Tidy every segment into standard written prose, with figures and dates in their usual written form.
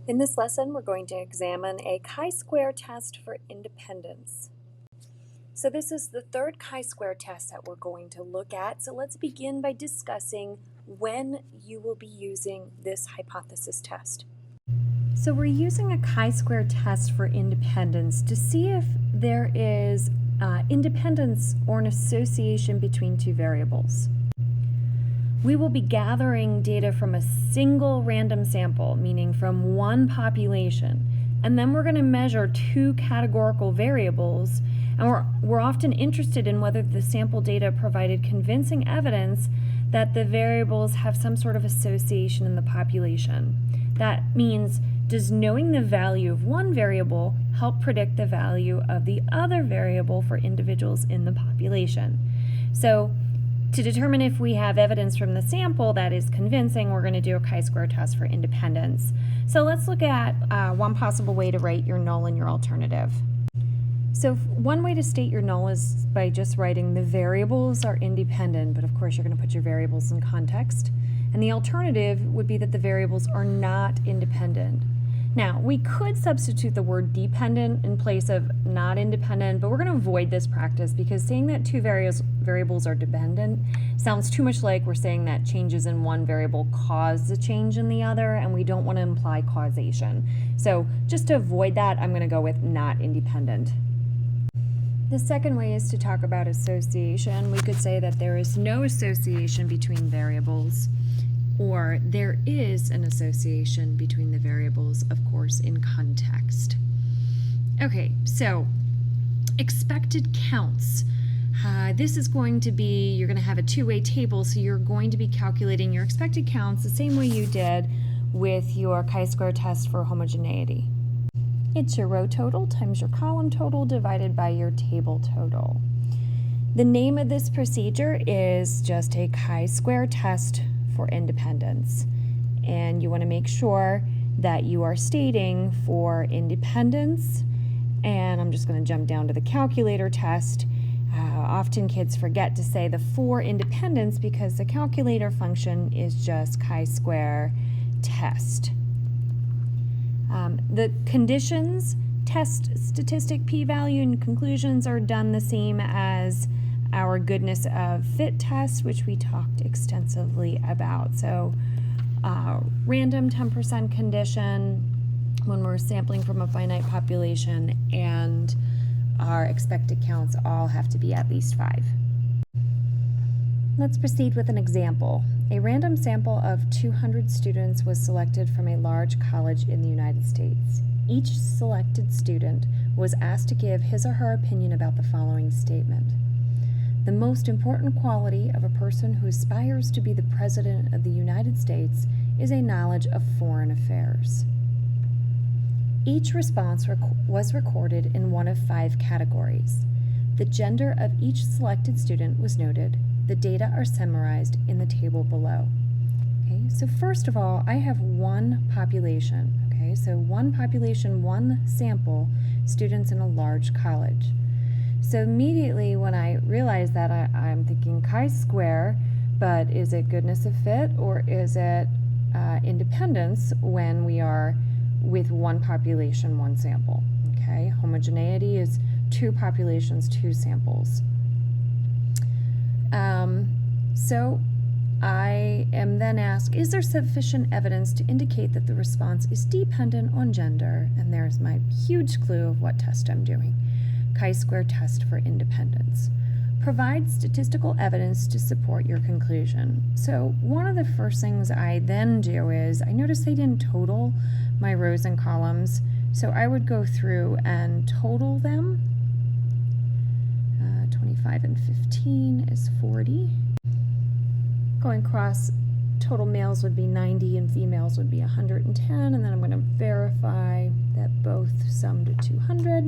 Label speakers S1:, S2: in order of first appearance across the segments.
S1: In this lesson, we're going to examine a chi-square test for independence. So this is the third chi-square test that we're going to look at. So let's begin by discussing when you will be using this hypothesis test. So we're using a chi-square test for independence to see if there is independence or an association between two variables. We will be gathering data from a single random sample, meaning from one population, and then we're going to measure two categorical variables, and we're often interested in whether the sample data provided convincing evidence that the variables have some sort of association in the population. That means, does knowing the value of one variable help predict the value of the other variable for individuals in the population? So, to determine if we have evidence from the sample that is convincing, we're going to do a chi-square test for independence. So let's look at one possible way to write your null and your alternative. So one way to state your null is by just writing the variables are independent, but of course you're going to put your variables in context. And the alternative would be that the variables are not independent. Now, we could substitute the word dependent in place of not independent, but we're going to avoid this practice because saying that two variables are dependent sounds too much like we're saying that changes in one variable cause a change in the other, and we don't want to imply causation. So just to avoid that, I'm going to go with not independent. The second way is to talk about association. We could say that there is no association between variables, or there is an association between the variables, of course, in context. Okay, so expected counts. This is going to be, you're going to have a two-way table, so you're going to be calculating your expected counts the same way you did with your chi-square test for homogeneity. It's your row total times your column total divided by your table total. The name of this procedure is just a chi-square test for independence, and you want to make sure that you are stating for independence, and I'm just going to jump down to the calculator test. Often kids forget to say the for independence because the calculator function is just chi-square test. The conditions, test statistic, p-value, and conclusions are done the same as our goodness of fit test, which we talked extensively about. So random 10% condition when we're sampling from a finite population, and our expected counts all have to be at least 5. Let's proceed with an example. A random sample of 200 students was selected from a large college in the United States. Each selected student was asked to give his or her opinion about the following statement. The most important quality of a person who aspires to be the President of the United States is a knowledge of foreign affairs. Each response was recorded in one of 5 categories. The gender of each selected student was noted. The data are summarized in the table below. Okay, so first of all, I have one population. Okay, so one population, one sample, students in a large college. So immediately when I realize that, I'm thinking chi-square, but is it goodness of fit or is it independence when we are with one population, one sample? Okay, homogeneity is 2 populations, 2 samples. So I am then asked, is there sufficient evidence to indicate that the response is dependent on gender? And there's my huge clue of what test I'm doing. Chi-square test for independence. Provide statistical evidence to support your conclusion. So one of the first things I then do is, I notice they didn't total my rows and columns, so I would go through and total them. 25 and 15 is 40. Going across, total males would be 90 and females would be 110, and then I'm going to verify that both sum to 200,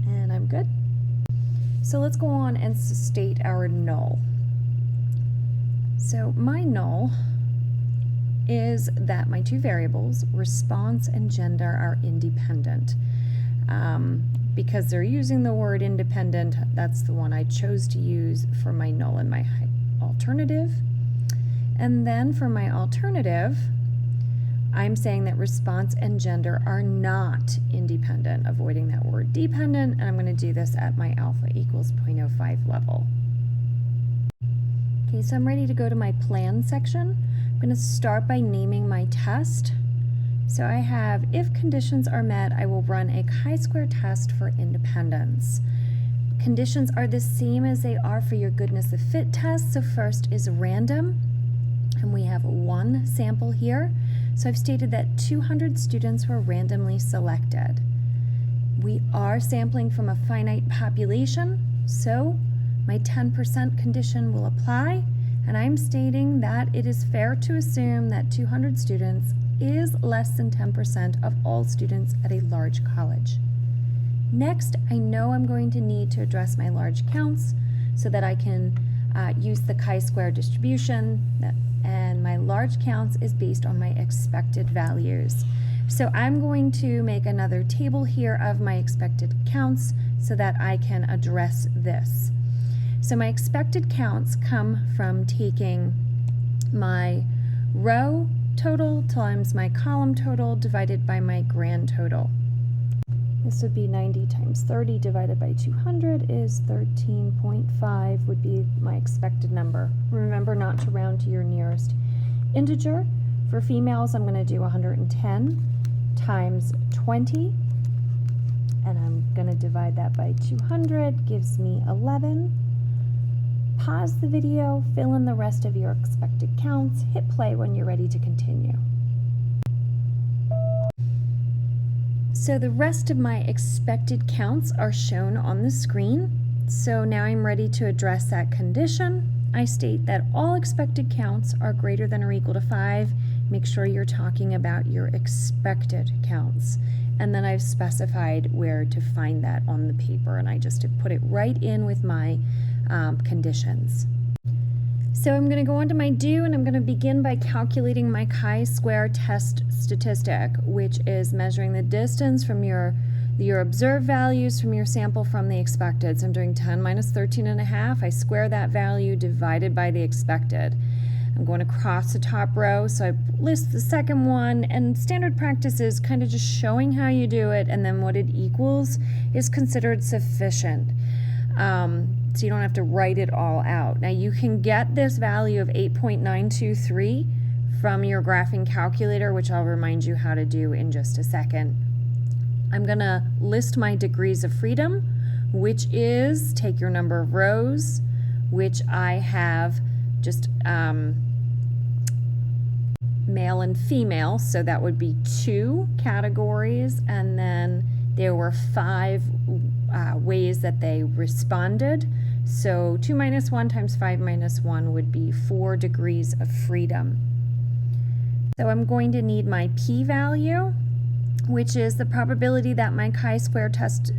S1: and I'm good. So let's go on and state our null. So my null is that my 2 variables, response and gender, are independent. Because they're using the word independent, that's the one I chose to use for my null and my alternative. And then for my alternative,
S2: I'm saying that response and gender are not independent, avoiding that word dependent, and I'm going to do this at my alpha equals 0.05 level. Okay, so I'm ready to go to my plan section. I'm going to start by naming my test. So I have, if conditions are met, I will run a chi-square test for independence. Conditions are the same as they are for your goodness of fit test. So first is random, and we have one sample here. So I've stated that 200 students were randomly selected. We are sampling from a finite population, so my 10% condition will apply, and I'm stating that it is fair to assume that 200 students is less than 10% of all students at a large college. Next, I know I'm going to need to address my large counts so that I can use the chi-square distribution, and my large counts is based on my expected values. So I'm going to make another table here of my expected counts so that I can address this. So my expected counts come from taking my row total times my column total divided by my grand total. This would be 90 times 30 divided by 200 is 13.5 would be my expected number. Remember not to round to your nearest integer. For females, I'm going to do 110 times 20, and I'm going to divide that by 200, gives me 11. Pause the video, fill in the rest of your expected counts, hit play when you're ready to continue. So the rest of my expected counts are shown on the screen. So now I'm ready to address that condition. I state that all expected counts are greater than or equal to 5. Make sure you're talking about your expected counts. And then I've specified where to find that on the paper, and I just put it right in with my conditions. So I'm going to go on to my do, and I'm going to begin by calculating my chi-square test statistic, which is measuring the distance from your observed values from your sample from the expected. So I'm doing 10 minus 13.5. I square that value divided by the expected. I'm going across the top row, so I list the second one, and standard practice is kind of just showing how you do it, and then what it equals is considered sufficient. So you don't have to write it all out. Now you can get this value of 8.923 from your graphing calculator, which I'll remind you how to do in just a second. I'm going to list my degrees of freedom, which is take your number of rows, which I have just male and female, so that would be 2 categories, and then there were 5 ways that they responded. So 2 minus 1 times 5 minus 1 would be 4 degrees of freedom. So I'm going to need my p-value, which is the probability that my chi-square test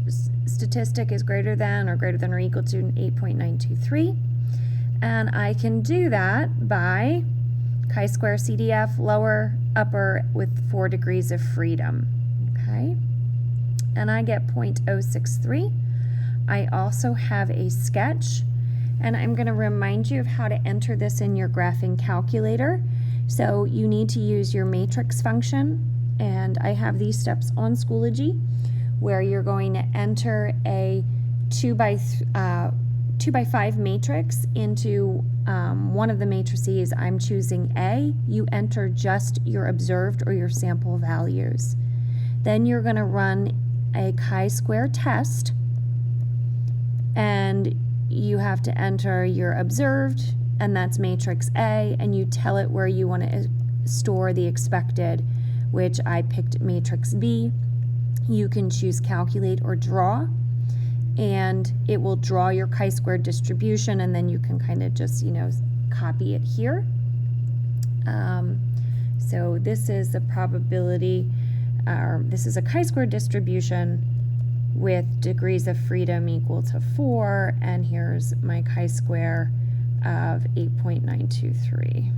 S2: statistic is greater than or equal to 8.923. And I can do that by chi-square CDF, lower, upper, with 4 degrees of freedom. Okay? And I get 0.063. I also have a sketch, and I'm going to remind you of how to enter this in your graphing calculator. So you need to use your matrix function, and I have these steps on Schoology, where you're going to enter a 2 by 5 matrix into one of the matrices. I'm choosing A. You enter just your observed or your sample values. Then you're going to run a chi-square test, and you have to enter your observed, and that's matrix A, and you tell it where you want to store the expected, which I picked matrix B. You can choose calculate or draw, and it will draw your chi-square distribution, and then you can kind of just, copy it here. So this is the probability, this is a chi-square distribution with degrees of freedom equal to 4, and here's my chi-square of 8.923.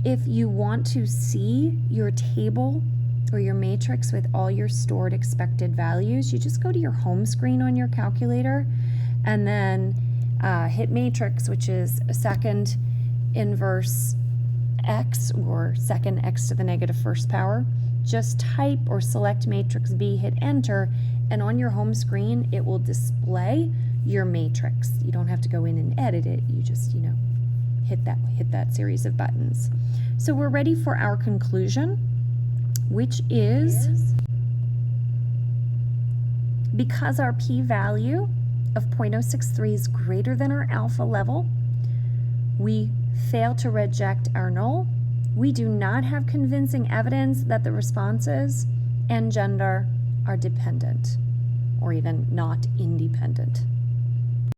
S2: If you want to see your table or your matrix with all your stored expected values, you just go to your home screen on your calculator, and then hit matrix, which is a second inverse x, or second x to the negative first power. Just type or select matrix B, hit enter, and on your home screen it will display your matrix. You don't have to go in and edit it, you just, hit that series of buttons. So we're ready for our conclusion, which is because our p-value of 0.063 is greater than our alpha level, we fail to reject our null. We do not have convincing evidence that the responses and gender are dependent or even not independent.